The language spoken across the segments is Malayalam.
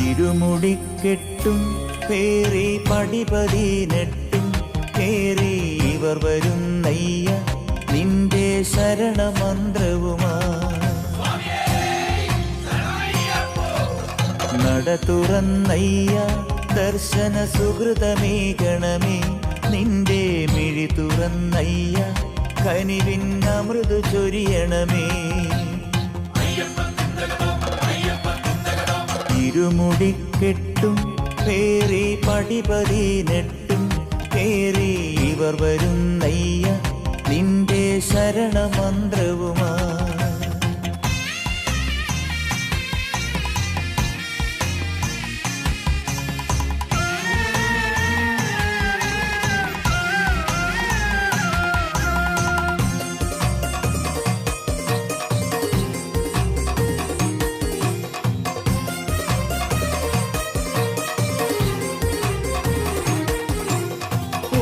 ഇരുമുടിക്കെട്ടും പേറി പടിപതിനെട്ടും കേറി ഇവർ വരുന്നയ്യ നിന്റെ ശരണമന്ത്രവുമാ. നട തുറന്നയ്യ ദർശന സുഹൃതമേകണമേ, നിന്റെ മിഴി തുറന്നയ്യ കനിവിൻ അമൃതു ചൊരിയണമേ. ഇരുമുടിക്കെട്ടും പേറി പടിപതിനെട്ടും കേറി ഇവർ വരുന്നയ്യ നിന്റെ ശരണമന്ത്രവുമാ.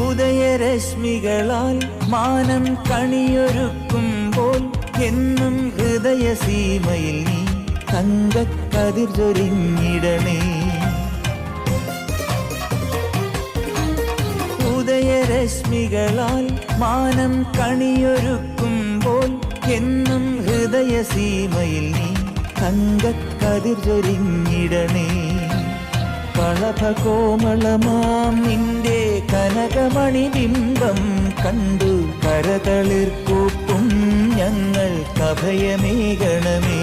ഉദയരശ്മികളാൽ മാനം കണിയൊരുക്കുമ്പോൾ എന്നും ഹൃദയസീമയിൽ നീ തങ്കക്കതിർ ചൊരിഞ്ഞിടണേ. ഉദയരശ്മികളാൽ മാനം കണിയൊരുക്കുമ്പോൾ എന്നും ഹൃദയസീമയിൽ നീ തങ്കക്കതിർ ചൊരിഞ്ഞിടണേ. കളഭകോമളമാം നിന്റെ കനകമണിബിംബം കണ്ടു കരതളിർക്കൂപ്പും ഞങ്ങൾക്കഭയമേകണമേ.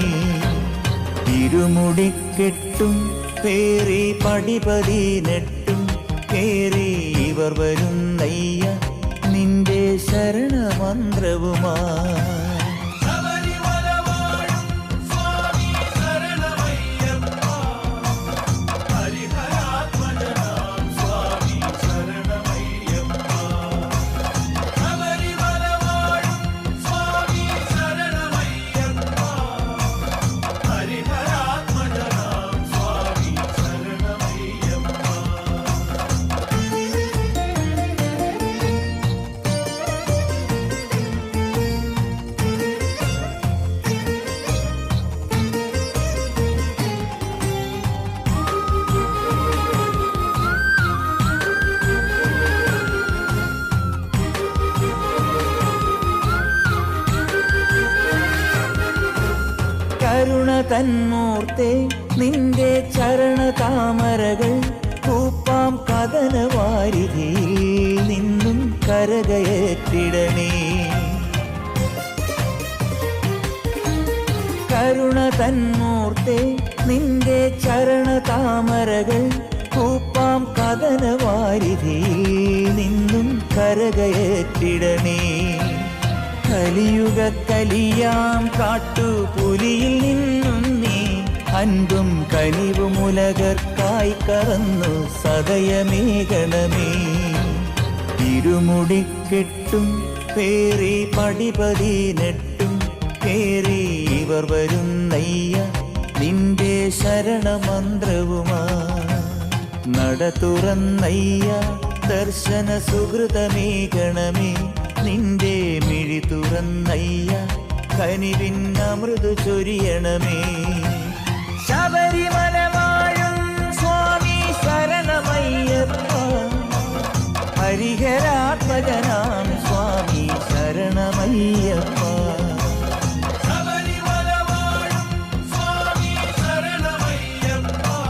ഇരുമുടിക്കെട്ടും പേറി പടിപതിനെട്ടും കേറി ഇവർ വരുന്നയ്യ നിന്റെ ശരണമന്ത്രവുമാ. കരുണ തന്മൂർത്തേ, നിന്റെ ചരണതാമരകൾ കൂപ്പാം കഥനവാരിധിയിൽ നിന്നും കരകയറ്റിടണേ. കരുണ തന്മൂർത്തേ, നിന്റെ ചരണതാമരകൾ കൂപ്പാം കഥനവാരിധിയിൽ നിന്നും കരകയറ്റിടണേ. കലിയുഗ കലിയാം കാട്ടുപുലിയിൽ നിന്നും നീ അൻപും കനിവുമുലകർക്കായി കറന്നു സദയമേകണമേ. ഇരുമുടിക്കെട്ടും പേറി പടിപതിനെട്ടും കേറി ഇവർ വരുന്നയ്യ നിന്റെ ശരണമന്ത്രവുമാ. നട തുറന്നയ്യ ദർശന സുഹൃതമേകണമേ, നിന്റെ മിഴി തുറന്നയ്യ കനിവിൻ അമൃതു ചൊരിയണമേ. ശബരിമല വാഴും സ്വാമി ശരണമയ്യപ്പ, ഹരിഹരാത്മജനാം സ്വാമി ശരണമയ്യപ്പ.